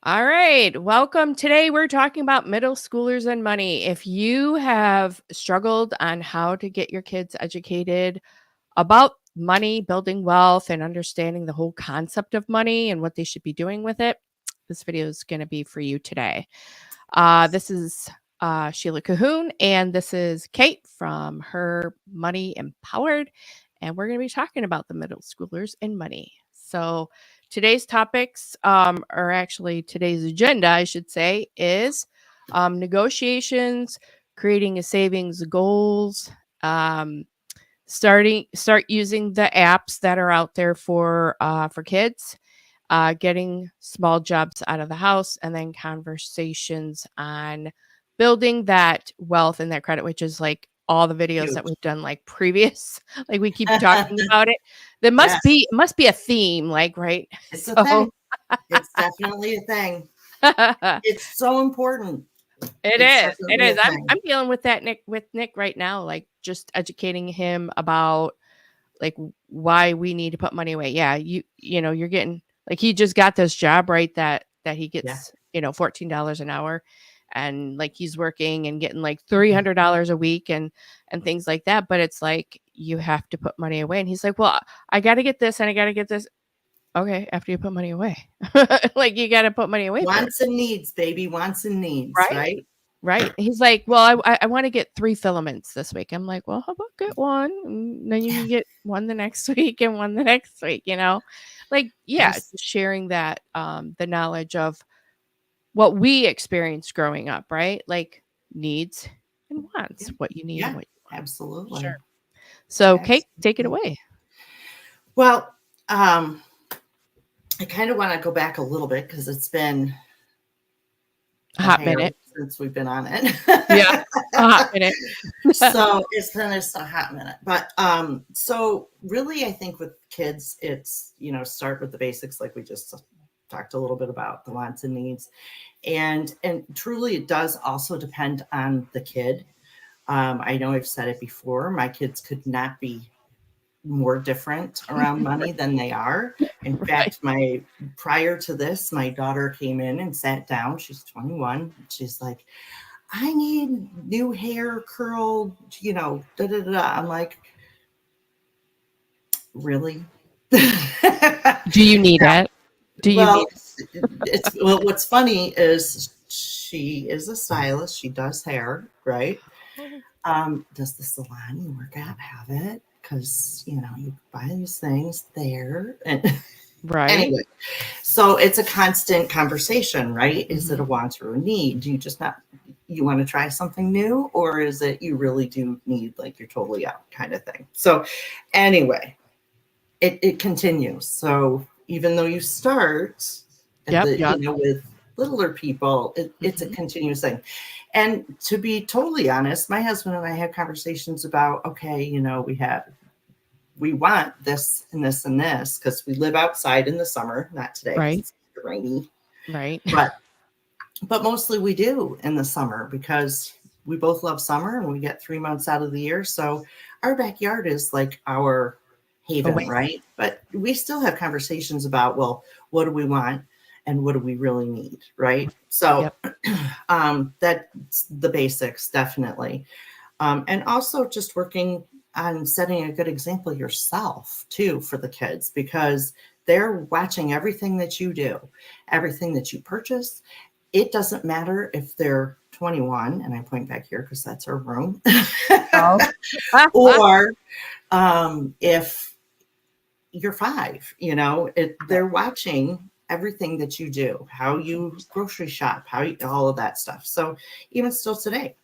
All right, welcome. Today we're talking about middle schoolers and money. If you have struggled on how to get your kids educated about money, building wealth, and understanding the whole concept of money and what they should be doing with it, this video is going to be for you today. This is Sheila Cahoon, and this is Kate from Her Money Empowered, and we're going to be talking about the middle schoolers and money. So today's topics are actually today's agenda, I should say, is negotiations, creating a savings goals, start using the apps that are out there for kids, getting small jobs out of the house, and then conversations on building that wealth and that credit, which is like all the videos Huge. that we've done like previous, like we keep talking about it. There Yes, must be a theme, like, right? it's a So thing. It's definitely a thing. It's so important. it It's is. It definitely a is. I'm thing. dealing with that with Nick right now, like just educating him about like why we need to put money away. Yeah, you know, you're getting like he just got this job, right? That he Yeah. gets, $14 an hour, and like he's working and getting like Mhm. $300 a week and things like that. But it's like you have to put money away, and he's like, "Well, I got to get this and I got to get this." Okay, after you put money away, like you got to put money away first, Wants and needs, baby. Wants and needs, right? right? Right. He's like, "Well, I want to get 3 filaments this week." I'm like, "Well, how about get 1, and then you can get 1 the next week and 1 the next week," you know? Like, yeah, Yes. just sharing that, the knowledge of what we experienced growing up, right? Like, needs and wants, Yeah. what you need and Yeah, what you want. absolutely. Sure. So, Kate, take it Absolutely. away. Well, I kind of want to go back a little bit because it's been A a hot hair minute. since we've been on it. Yeah, a hot minute. So it's been just a hot minute. But so really I think with kids, it's, start with the basics like we just talked a little bit about the wants and needs. And truly it does also depend on the kid. I know I've said it before, my kids could not be more different around money than they are. In Right. fact, my prior to this, my daughter came in and sat down. She's 21. She's like, I need new hair curled, da da da. I'm like, really? Do you need it? Do you need Well, what's funny is she is a stylist. She does hair, right? it? Does the salon you work at have it? Because you buy these things there, and Right. anyway, so it's a constant conversation, right? Is it a Mhm. want or a need? Do you just not you want to try something new, or is it you really do need, like you're totally out kind of thing? So anyway, it continues. So even though you start at Yep, the, yep. with littler people, it's a Mhm. continuous thing. And to be totally honest, my husband and I had conversations about, okay, we want this and this and this because we live outside in the summer, not today because Right, it's rainy, right. but mostly we do in the summer because we both love summer and we get 3 months out of the year. So our backyard is like our haven, Away. right? But we still have conversations about, well, what do we want and what do we really need, right? So Yep. that's the basics, definitely. And also just working on setting a good example yourself too for the kids because they're watching everything that you do, everything that you purchase. It doesn't matter if they're 21, and I point back here because that's our room, Oh. or if you're 5, Yep. they're watching everything that you do, how you 100%. grocery shop, how you, all of that stuff. So even still today,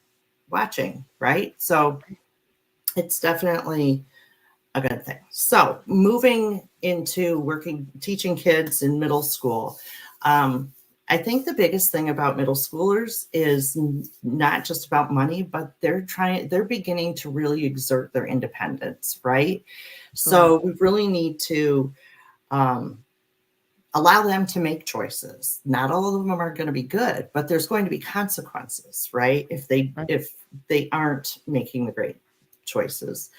watching, right? So it's definitely a good thing. So moving into working, teaching kids in middle school. I think the biggest thing about middle schoolers is not just about money, but they're beginning to really exert their independence, right? Correct. So we really need to um, allow them to make choices. Not all of them are going to be good, but there's going to be consequences, right? Right. If they aren't making the great choices,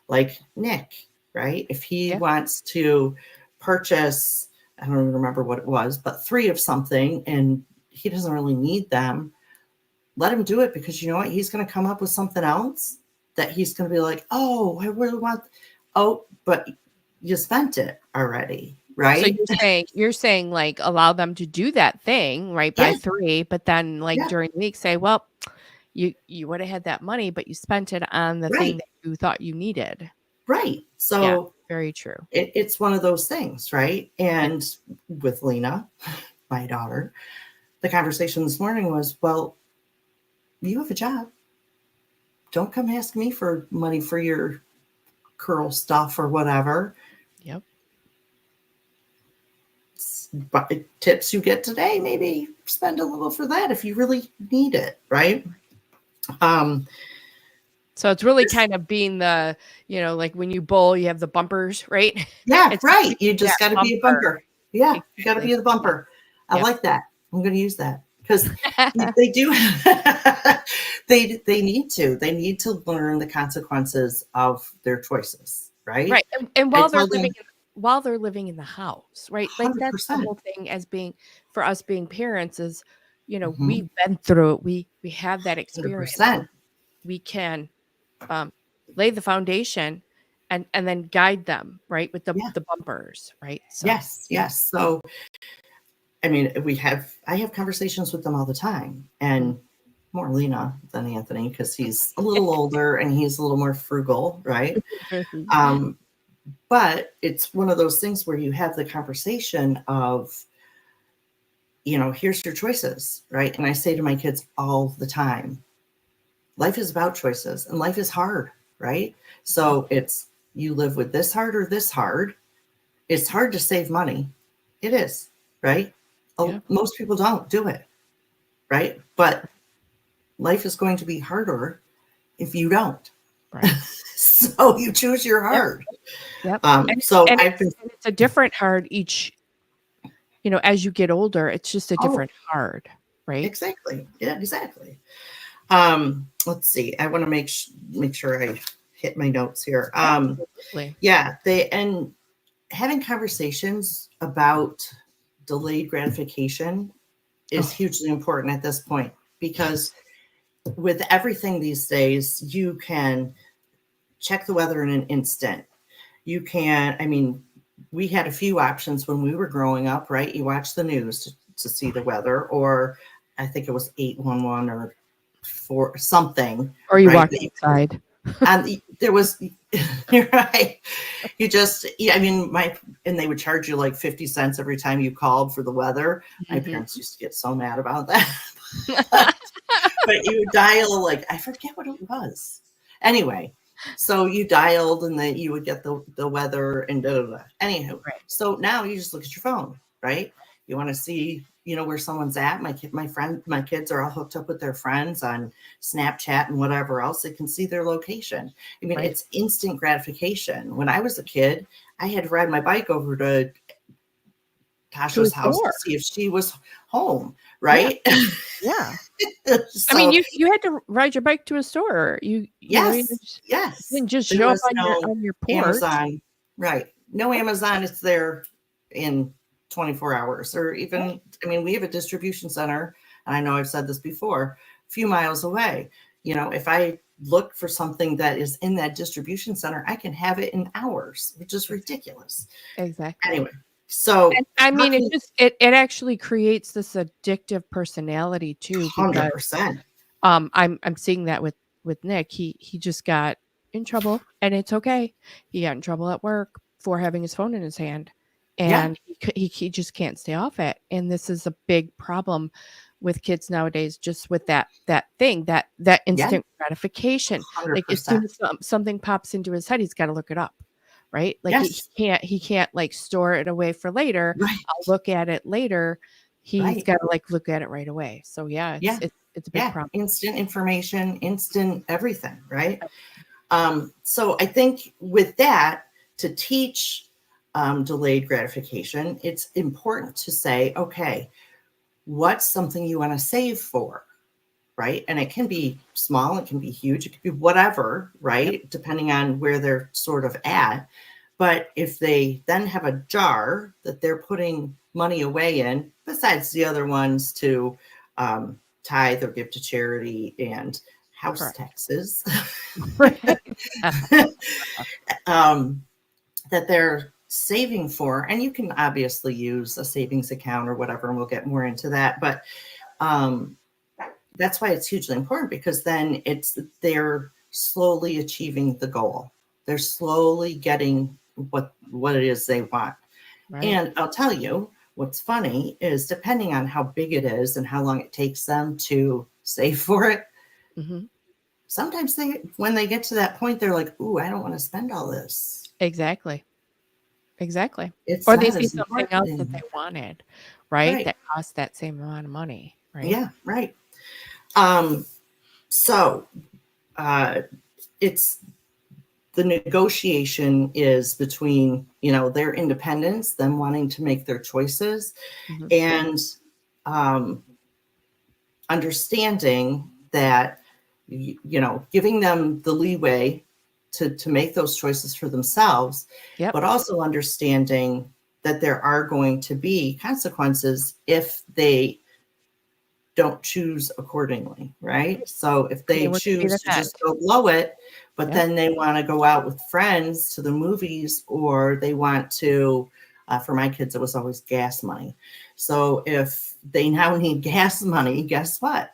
like Nick, right? If he Yep. wants to purchase I don't even remember what it was, but 3 of something, and he doesn't really need them, let him do it, because you know what? He's going to come up with something else that he's going to be like, oh, I really want, oh, but you spent it already, So right? you're saying like allow them to do that thing, right, by Yeah, 3, but then like yeah, during the week say, well, you would have had that money, but you spent it on the thing right, that you thought you needed. right. Yeah, So very true. it's one of those things, right? Yeah. And with Lena, my daughter, the conversation this morning was, well, you have a job. Don't come ask me for money for your curl stuff or whatever. Yep. But tips you get today, maybe spend a little for that if you really need it, right? Um, So it's really kind of being the, like when you bowl, you have the bumpers, right? yeah, It's right. being You that just got to be a bumper. bumper. Yeah, you got to Exactly. be the bumper. I Yep. like that. I'm going to use that because they do. They need to. They need to learn the consequences of their choices, right? Right. And I while they're tell them living in the house, right? Like that's the 100%. whole thing as being for us being parents is, Mhm, we've been through it. We have that experience. 100%. We can um lay the foundation and then guide them, right? With Yeah. the bumpers, right? So Yes. Yes. So I mean, I have conversations with them all the time, mm. and more Lena than Anthony because he's a little older and he's a little more frugal, right? Um, but it's one of those things where you have the conversation of, here's your choices, right? And I say to my kids all the time, life is about choices and life is hard, right? So it's you live with this hard or this hard. It's hard to save money. It is, right? Yeah. Most people don't do it, right? But life is going to be harder if you don't. Right. So you choose your Yep. hard. Yep. So And I've been, it's a different hard each, as you get older, it's just a oh, different hard, right? exactly. Yeah, exactly. Let's see. I want to make sure I hit my notes here. Absolutely. Yeah, and having conversations about delayed gratification is Oh, hugely important at this point because with everything these days, you can check the weather in an instant. You can, I mean, we had a few options when we were growing up, right? You watch the news to see the weather, or I think it was 811 or for something, or you right? walk outside. And there was, you're right. You just, yeah, I mean, and they would charge you like 50 cents every time you called for the weather. My Mhm. parents used to get so mad about that. But you dial, like, I forget what it was. Anyway, so you dialed and then you would get the weather and da da da. Anywho, Right. so now you just look at your phone, right? You want to see, where someone's at. My kids are all hooked up with their friends on Snapchat and whatever else. They can see their location. I mean, Right. it's instant gratification. When I was a kid, I had to ride my bike over to To a Tasha's house to store. see if she was home, Yeah. right? Yeah. I mean, So you had to ride your bike to a store. You yes, yes. didn't just There show up was no on your porch. Amazon, right? No Amazon. It's there in 24 hours, or Right. even, I mean, we have a distribution center, and I know I've said this before, a few miles away. If I look for something that is in that distribution center, I can have it in hours, which is ridiculous. Exactly. Anyway, so And I mean, talking it actually creates this addictive personality too, because 100%. I'm seeing that with Nick. He just got in trouble, and it's okay. He got in trouble at work for having his phone in his hand, Yeah. and he just can't stay off it. And this is a big problem with kids nowadays, just with that thing, that Yeah. instant gratification. Like as soon 100%. as something pops into his head, he's got to look it up. Right? Like Yes. he can't like store it away for later. Right. I'll look at it later. He's Right. got to like look at it right away. So yeah, Yeah. it's a big Yeah. problem. Instant information, instant everything. Right. So I think with that, to teach delayed gratification, it's important to say, okay, what's something you want to save for? Right. And it can be small, it can be huge, it could be whatever, Yep. right? Depending on where they're sort of at. But if they then have a jar that they're putting money away in, besides the other ones to tithe or give to charity and house Correct. taxes, Right. that they're saving for, and you can obviously use a savings account or whatever, and we'll get more into that. But that's why it's hugely important, because then they're slowly achieving the goal. They're slowly getting what it is they want. Right. And I'll tell you, what's funny is, depending on how big it is and how long it takes them to save for it, Mm-hmm. sometimes when they get to that point, they're like, ooh, I don't want to spend all this. Exactly. It's Or they not see as something important else that anymore. they wanted, right? Right. That cost that same amount of money, right? Yeah, right. So it's the negotiation is between, their independence, them wanting to make their choices, Mm-hmm. and understanding that, giving them the leeway to make those choices for themselves, Yep. but also understanding that there are going to be consequences if they don't choose accordingly, right? So if they They wouldn't be choose the to just net. go blow it, but Yep. then they want to go out with friends to the movies, or they want to, for my kids, it was always gas money. So if they now need gas money, guess what?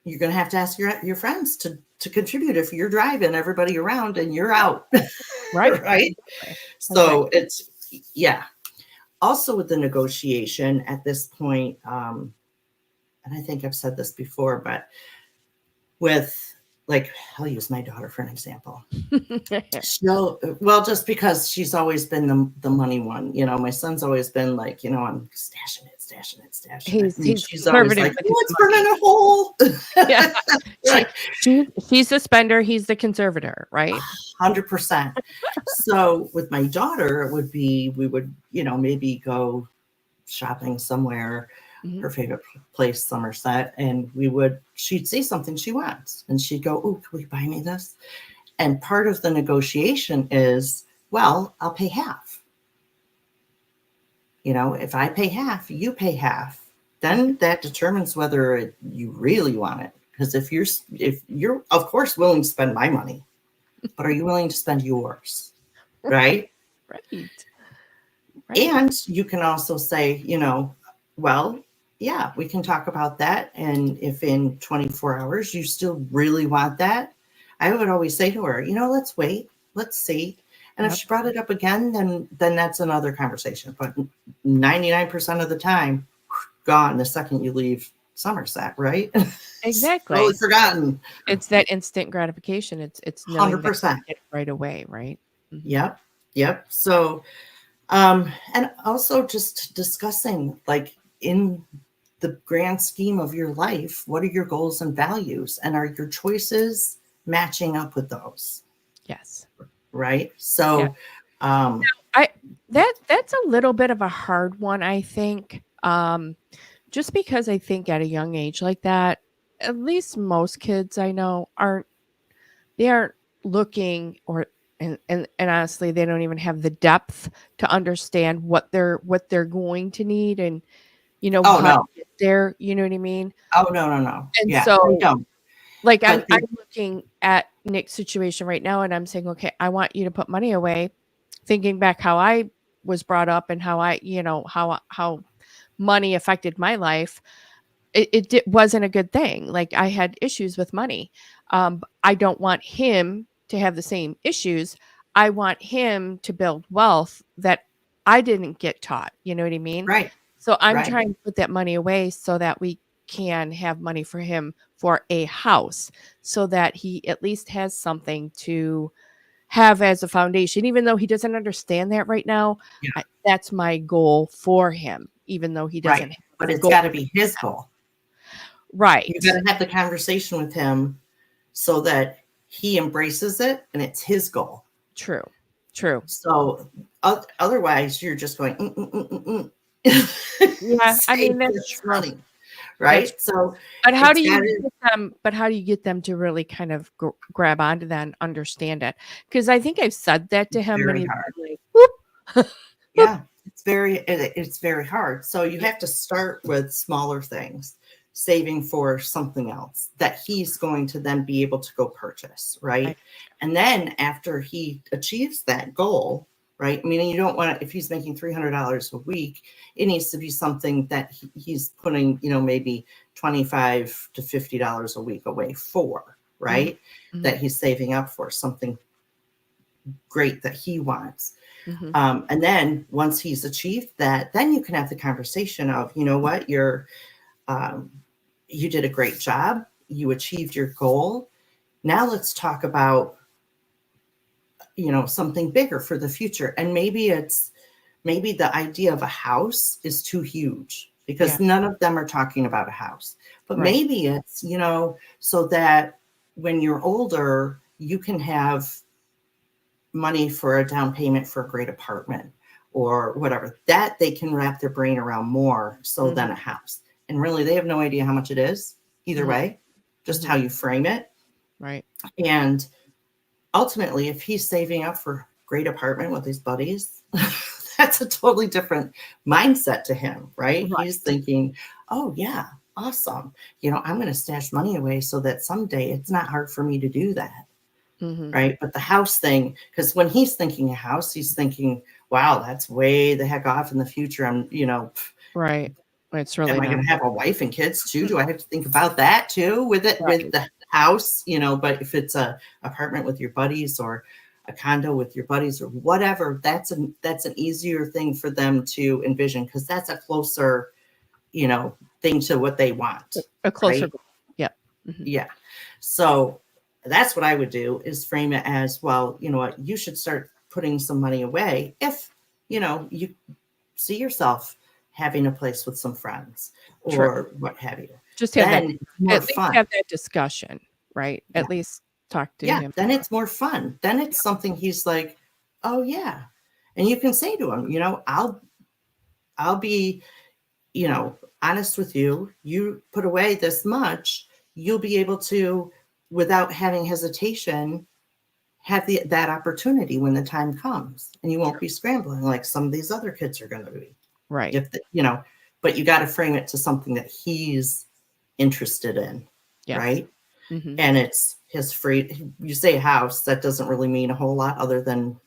You're going to have to ask your friends to contribute if you're driving everybody around and you're out. Right. Right. Exactly. So it's, yeah. Also with the negotiation at this point, and I think I've said this before, but with, like, I'll use my daughter for an example. Just because she's always been the money one, my son's always been like, I'm stashing it. He's She's always conservative like, with his it's burning a hole. Yeah. Right. She's the spender, he's the conservator, right? 100%. So with my daughter, it would be, we would, maybe go shopping somewhere, Mhm. her favorite place, Somerset, and she'd see something she wants, and she'd go, oh, can we buy me this? And part of the negotiation is, well, I'll pay half. If I pay half, you pay half. Then that determines whether you really want it. Because if you're of course willing to spend my money, but are you willing to spend yours? Right? Right. And you can also say, well, yeah, we can talk about that. And if in 24 hours you still really want that, I would always say to her, let's wait, let's see. And if she brought it up again, then that's another conversation. But 99% of the time, gone the second you leave Somerset, right? Exactly. Totally forgotten. It's that instant gratification. It's knowing 100%. That you get it right away, right? Mm-hmm. Yep. So, and also just discussing, like, in the grand scheme of your life, what are your goals and values, and are your choices matching up with those? Yes. Right. So, that's a little bit of a hard one, I think. Just because I think at a young age like that, at least most kids I know aren't looking, and honestly, they don't even have the depth to understand what they're going to need, and how to get there. You know what I mean? Oh, no. And yeah, so, they don't. like, I'm looking at Nick's situation right now, and I'm saying, okay, I want you to put money away, thinking back how I was brought up and how I, how money affected my life. It wasn't a good thing. Like, I had issues with money. I don't want him to have the same issues. I want him to build wealth that I didn't get taught. You know what I mean? Right. So I'm trying to put that money away so that we can have money for him for a house, so that he at least has something to have as a foundation, even though he doesn't understand that right now. Yeah. That's my goal for him, even though he doesn't. Right. But it's got to be his goal. Right. You got to have the conversation with him so that he embraces it and it's his goal. True. So otherwise, you're just going. Yeah, I mean, that's funny, right? So But how it's do got you to get them? But how do you get them to really kind of grab onto that and understand it? Because I think I've said that to be him, and very he's hard. like, "Whoop, whoop." Yeah, it's very hard. So you Yeah, have to start with smaller things, saving for something else that he's going to then be able to go purchase, I- right? And then after he achieves that goal, right? Meaning you don't want to, if he's making $300 a week, it needs to be something that he's putting, maybe 25 to $50 a week away for, mhm, right? mhm, That he's saving up for something great that he wants. mhm. And then once he's achieved that, then you can have the conversation of, you know what, um, you did a great job. You achieved your goal. Now let's talk about, something bigger for the future. And maybe the idea of a house is too huge Yeah, because none of them are talking about a house. But right. maybe it's, so that when you're older, you can have money for a down payment for a great apartment or whatever that they can wrap their brain around more so Mhm, than a house. And really, they have no idea how much it is either mhm, way, just mhm. how you frame it. Right. And ultimately, if he's saving up for a great apartment with his buddies, that's a totally different mindset to him, right? He's Right. thinking, oh, yeah, awesome. I'm going to stash money away so that someday it's not hard for me to do that. Mhm. Right. But the house thing, because when he's thinking a house, he's thinking, wow, that's way the heck off in the future. Right. It's Am really I not. going to have a wife and kids too? Do I have to think about that too with it, with Right. the house, but if it's a apartment with your buddies or a condo with your buddies or whatever, that's an easier thing for them to envision because that's a closer, thing to what they want. A closer Right. goal. Yeah. Mhm. Yeah. So that's what I would do is frame it as, well, you know what, you should start putting some money away if, you see yourself having a place with some friends True. or what have you. Just have that. Then it's more At least fun. have that discussion, right? Yeah. At least talk to Yeah. him. Then it's more fun. Then it's Yeah. something he's like, oh yeah. And you can say to him, I'll be, honest with you. You put away this much, you'll be able to, without having hesitation, have that opportunity when the time comes, and you won't True. be scrambling like some of these other kids are going to be. Right. If but you got to frame it to something that he's interested in, Yes. right? Mhm. And it's his free. You say house, that doesn't really mean a whole lot other than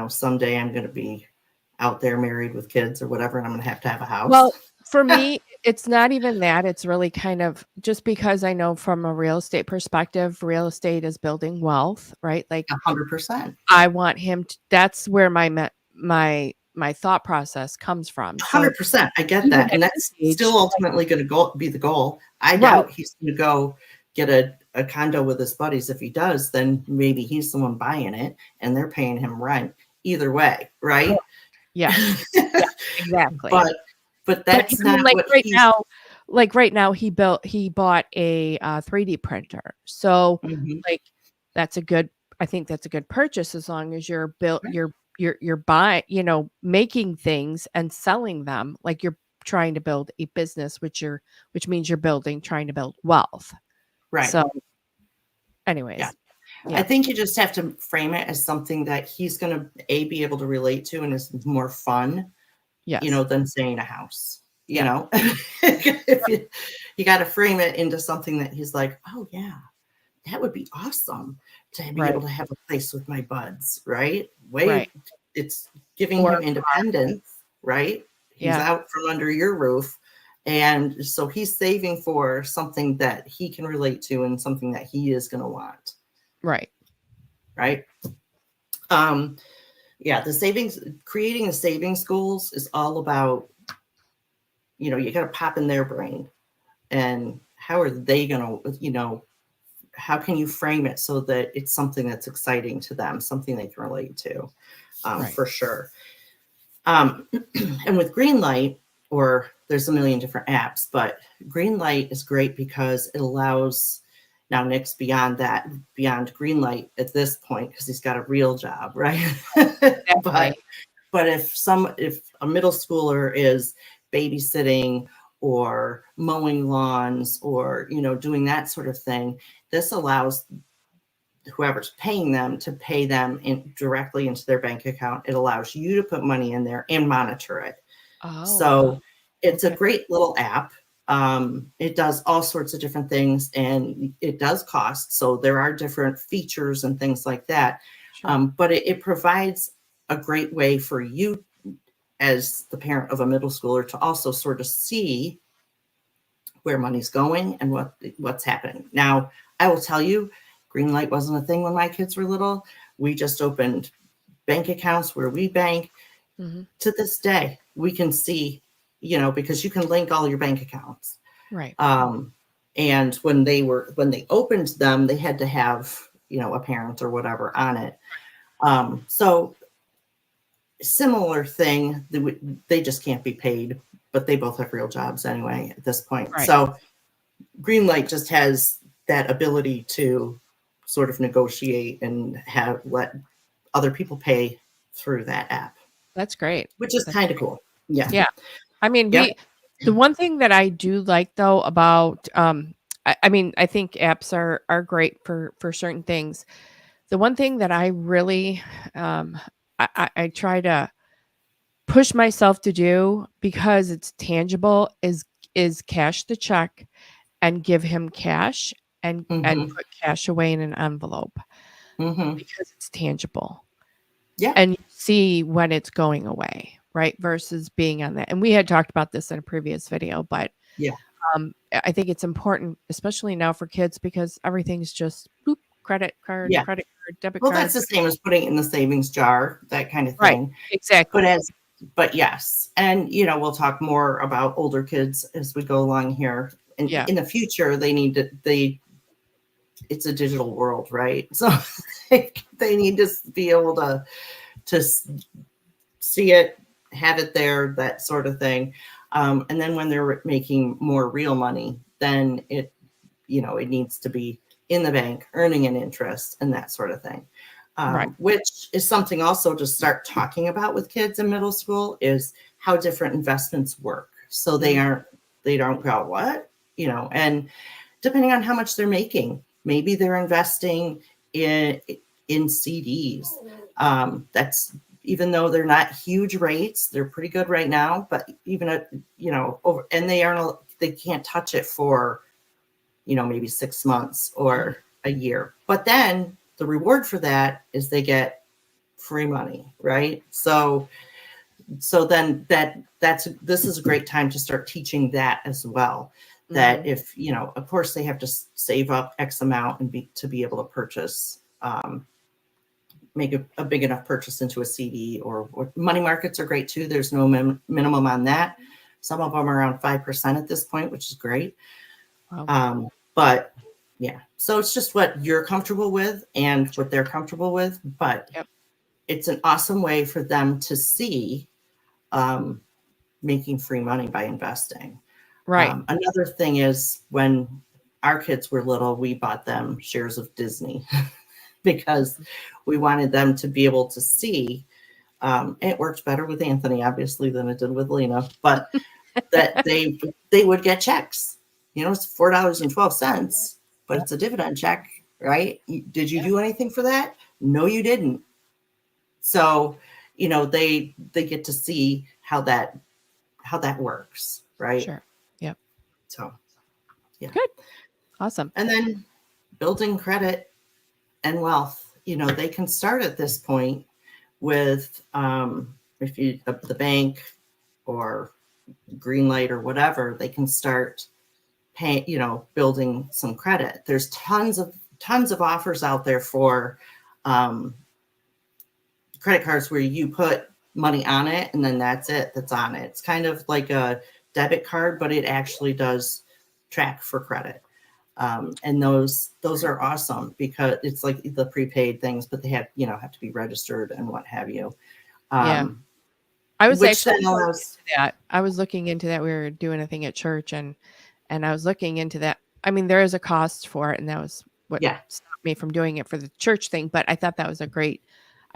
someday I'm going to be out there married with kids or whatever, and I'm going to have a house. Well, for me, it's not even that. It's really kind of just because I know from a real estate perspective, real estate is building wealth, right? Like 100%. I want him to, that's where my thought process comes from. So 100%. I get even that. at And his that's still age, ultimately going to be the goal. I right, doubt he's going to go get a condo with his buddies. If he does, then maybe he's the one buying it and they're paying him rent either way. Right. correct. Yes. Yeah, exactly. but But that's I mean, not what he's. like right now, he bought a 3D printer. So Mhm. like that's a good, I think that's a good purchase as long as you're built, Right. you're buying, making things and selling them. Like you're trying to build a business, which means you're trying to build wealth. Right. So, Yeah. anyways, I yeah, think you just have to frame it as something that he's going to be able to relate to and is more fun, yes, than saying a house. yeah, If you got to frame it into something that he's like, oh yeah, that would be awesome to be able right, to have a place with my buds, right? right, It's giving or him independence, right? He's yeah, out from under your roof. And so he's saving for something that he can relate to and something that he is going to want, right, right? Um, yeah, creating the savings goals is all about, you got to pop in their brain and how are they going to, how can you frame it so that it's something that's exciting to them, something they can relate to, right, for sure. Um, and with Greenlight, or there's a million different apps, but Greenlight is great because it allows, now Nick's beyond Greenlight at this point because he's got a real job, right? exactly, but if a middle schooler is babysitting or mowing lawns or, doing that sort of thing. This allows whoever's paying them to pay them directly into their bank account. It allows you to put money in there and monitor it. Oh, So wow. it's a Okay. great little app. It does all sorts of different things, and it does cost. So there are different features and things like that. Sure. But it provides a great way for you as the parent of a middle schooler to also sort of see where money's going and what's happening. Now, I will tell you, Greenlight wasn't a thing when my kids were little. We just opened bank accounts where we bank. Hmm. To this day, we can see, because you can link all your bank accounts. Right. And when they opened them, they had to have, a parent or whatever on it. So similar thing, they just can't be paid, but they both have real jobs anyway at this point. Right. So Greenlight just has that ability to sort of negotiate and let other people pay through that app, That's great. which is That's kind of great. cool. Yeah. Yeah. I mean, Yep. the one thing that I do like though about, I mean, I think apps are great for certain things. The one thing that I really, I try to push myself to do because it's tangible is cash the check and give him cash and Mm-hmm. put cash away in an envelope Mm-hmm. because it's tangible Yeah. and you see when it's going away, right? Versus being on that. And we had talked about this in a previous video, but Yeah. I think it's important, especially now for kids, because everything's just boop, credit card, Yeah. debit Well, card. that's the same as putting it in the savings jar, that kind of Right. thing. Exactly. But yes. And, we'll talk more about older kids as we go along here. And Yeah. in the future, it's a digital world, right? So they need to be able to see it, have it there, that sort of thing. And then when they're making more real money, then it needs to be in the bank, earning an interest and that sort of thing. Right. Which is something also to start talking about with kids in middle school is how different investments work. So they don't go, what? And depending on how much they're making, maybe they're investing in CDs. That's even though they're not huge rates, they're pretty good right now. But even and they can't touch it for maybe 6 months or a year. But then the reward for that is they get free money, right? So then this is a great time to start teaching that as well. That if, of course they have to save up X amount and to be able to purchase, make a big enough purchase into a CD or money markets are great too. There's no minimum on that. Some of them are around 5% at this point, which is great. Wow. But yeah, so it's just what you're comfortable with and what they're comfortable with. But Yep. it's an awesome way for them to see making free money by investing. Right. Another thing is when our kids were little, we bought them shares of Disney because we wanted them to be able to see. It worked better with Anthony, obviously, than it did with Lena, but that they would get checks. It's $4.12, but it's a dividend check, right? Did you do anything for that? No, you didn't. So, they get to see how that works, right? Sure. Yep. So, yeah. Good. Awesome. And then building credit and wealth, they can start at this point with if you the bank or Greenlight or whatever, they can start paying, building some credit. There's tons of offers out there for credit cards where you put money on it and then that's it, that's on it. It's kind of like a debit card, but it actually does track for credit. And those are awesome because it's like the prepaid things, but they have to be registered and what have you. Yeah. I was Which actually then looking allows, into that. I was looking into that. We were doing a thing at church and I was looking into that. I mean, there is a cost for it, and that was what yeah, stopped me from doing it for the church thing. But I thought that was a great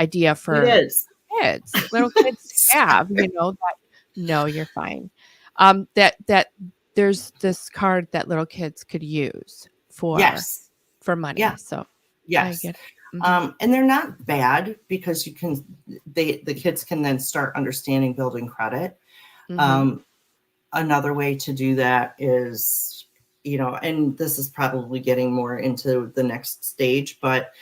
idea it for is. kids, little kids to have, that no, you're fine. that there's this card that little kids could use Yes. for money. Yeah. So I Yes. get it. And they're not bad because the kids can then start understanding building credit. Another way to do that is, and this is probably getting more into the next stage, but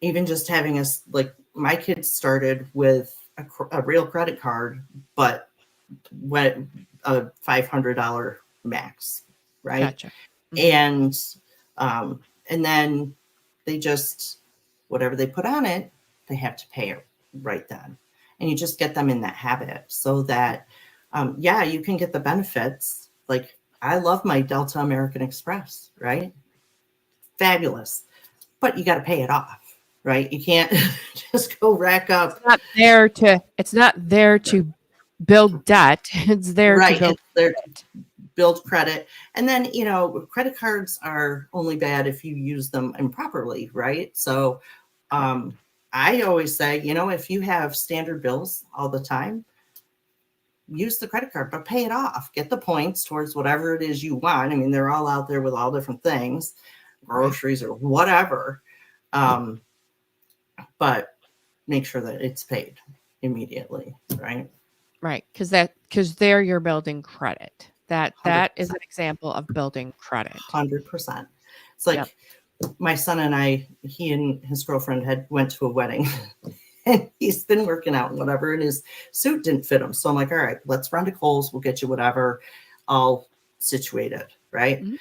even just having us, like my kids started with a real credit card, but what a $500 max, right? Gotcha. And then they just, whatever they put on it, they have to pay it right then. And you just get them in that habit so that, you can get the benefits. Like I love my Delta American Express, right? Fabulous. But you got to pay it off, right? You can't just go rack up. It's not there to build debt. It's there to build credit. And then, credit cards are only bad if you use them improperly, right? So I always say, if you have standard bills all the time, use the credit card, but pay it off. Get the points towards whatever it is you want. I mean, they're all out there with all different things, groceries or whatever. But make sure that it's paid immediately, right? Right, because there you're building credit. That 100%. is an example of building credit. 100%. It's like my son and he and his girlfriend went to a wedding and he's been working out and whatever, and his suit didn't fit him. So I'm like, all right, let's run to Kohl's. We'll get you whatever, all situated, right? Mm-hmm.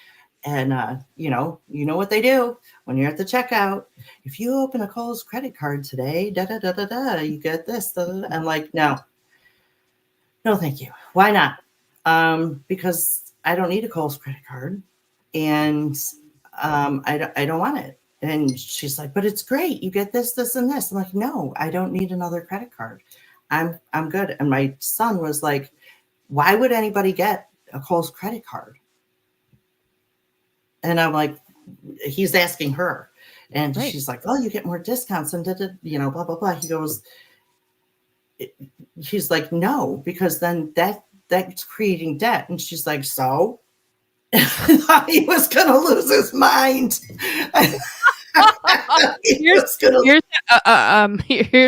And, you know what they do when you're at the checkout. If you open a Kohl's credit card today, you get this. I'm like, no, thank you. Why not? Because I don't need a Kohl's credit card, and I don't want it. And she's like, but it's great. You get this, this, and this. I'm like, no, I don't need another credit card. I'm good. And my son was like, why would anybody get a Kohl's credit card? And I'm like, he's asking her. And she's like, oh, you get more discounts and blah, blah, blah. He goes, he's like, no, because then that's creating debt. And she's like, so? I thought he was going to lose his mind. Here's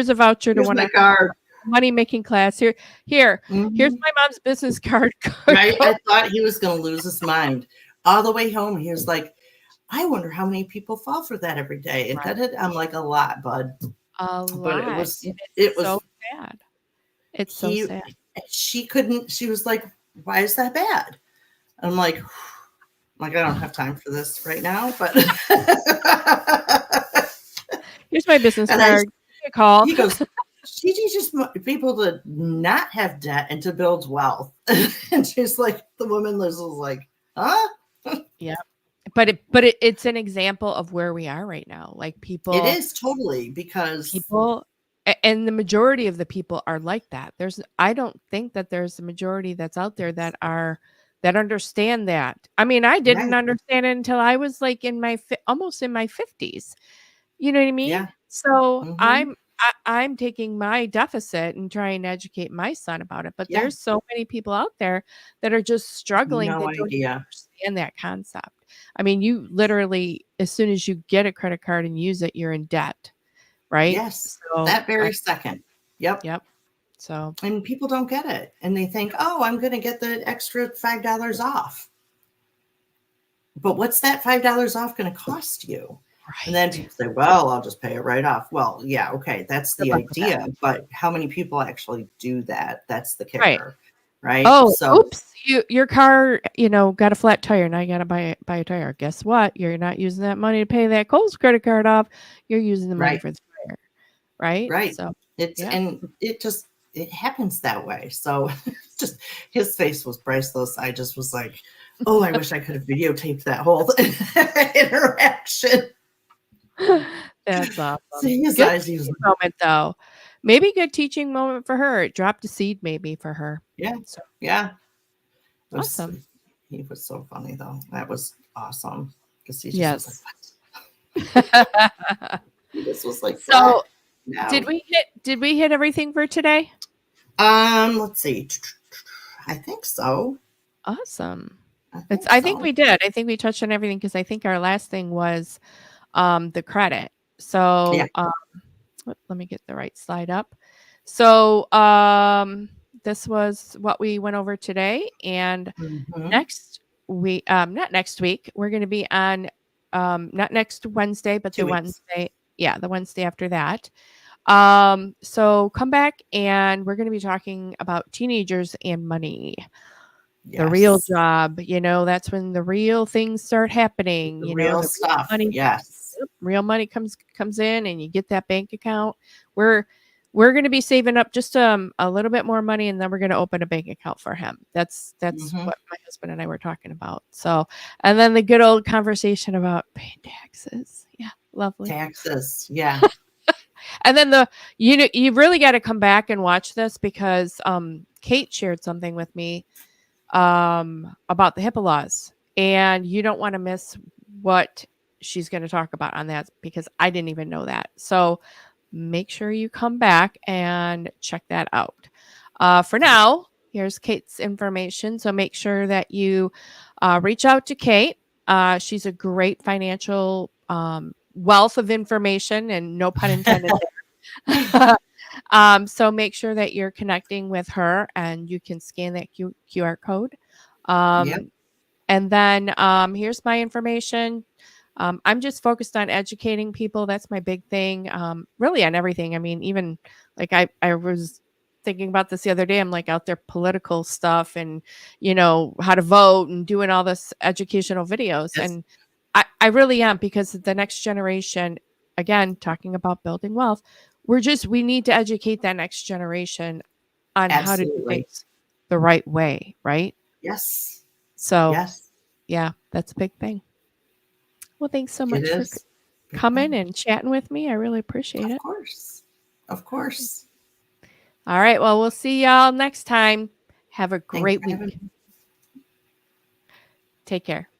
a voucher to one of our money making class. Here's my mom's business card. Right? I thought he was going to lose his mind. All the way home, he was like, I wonder how many people fall for that every day. And I'm like, a lot, bud. A lot. But it was so sad. It's so sad. She was like, why is that bad? I'm like, I don't have time for this right now, but here's my business card. Call. He goes, she teaches people to not have debt and to build wealth. And she's like, the woman was like, huh? Yeah. But it's an example of where we are right now. Like people, it is totally, because people, and the majority of the people are like that. I don't think that there's a majority that's out there that understand that. I mean, I didn't understand it until I was like almost in my 50s. You know what I mean? Yeah. So I'm taking my deficit and trying to educate my son about it. But there's so many people out there that are just struggling. No that don't idea. understand that concept. I mean, you literally, as soon as you get a credit card and use it, you're in debt, right? Yes. So that very second. Yep. So, and people don't get it. And they think, oh, I'm going to get the extra $5 off. But what's that $5 off going to cost you? Right. And then people say, well, I'll just pay it right off. Well, yeah, okay, that's the idea. But how many people actually do that? That's the kicker, right? Oh, so, oops, your car, got a flat tire. Now you got to buy a tire. Guess what? You're not using that money to pay that Kohl's credit card off. You're using the money for the tire, right? Right. So and it happens that way. So just his face was priceless. I just was like, oh, I wish I could have videotaped that whole interaction. That's awesome. His good eyes, teaching moment though. Maybe good teaching moment for her. It dropped a seed maybe for her. Yeah. So, Awesome. He was so funny though. That was awesome. Because he just was like, what? He just was like, so did we hit everything for today? Let's see. I think so. Awesome. I think I think so. we did. I think we touched on everything because I think our last thing was the credit. Yeah. So let me get the right slide up. So this was what we went over today. And Mhm. next week, not next week, we're going to be on not next Wednesday, but 2 the weeks. Wednesday. Yeah, the Wednesday after that. So come back and we're going to be talking about teenagers and money. The real Yes. job, that's when the real things start happening, The real the real stuff. money. Yes. Yep, real money comes in and you get that bank account. We're going to be saving up just a little bit more money and then we're going to open a bank account for him. That's Mhm. what my husband and I were talking about. So, and then the good old conversation about paying taxes. Yeah, lovely. Taxes. Yeah. And then you really got to come back and watch this because Kate shared something with me about the HIPAA laws, and you don't want to miss what she's going to talk about on that because I didn't even know that. So make sure you come back and check that out. For now, here's Kate's information. So make sure that you reach out to Kate. She's a great financial wealth of information, and no pun intended there. So make sure that you're connecting with her and you can scan that QR code. Yep. Um, and then here's my information. I'm just focused on educating people. That's my big thing. Really on everything. I mean, even like I was thinking about this the other day. I'm like out there political stuff and how to vote and doing all this educational videos. Yes. And I really am because the next generation, again, talking about building wealth, we need to educate that next generation on how to do Absolutely. things the right way, right? Yes. So Yes. yeah, that's a big thing. Well, thanks so It much for is. Big coming thing. and chatting with me. I really appreciate Of it. course. Of course. All right. Well, we'll see y'all next time. Have a Thanks great for having week. me. Take care.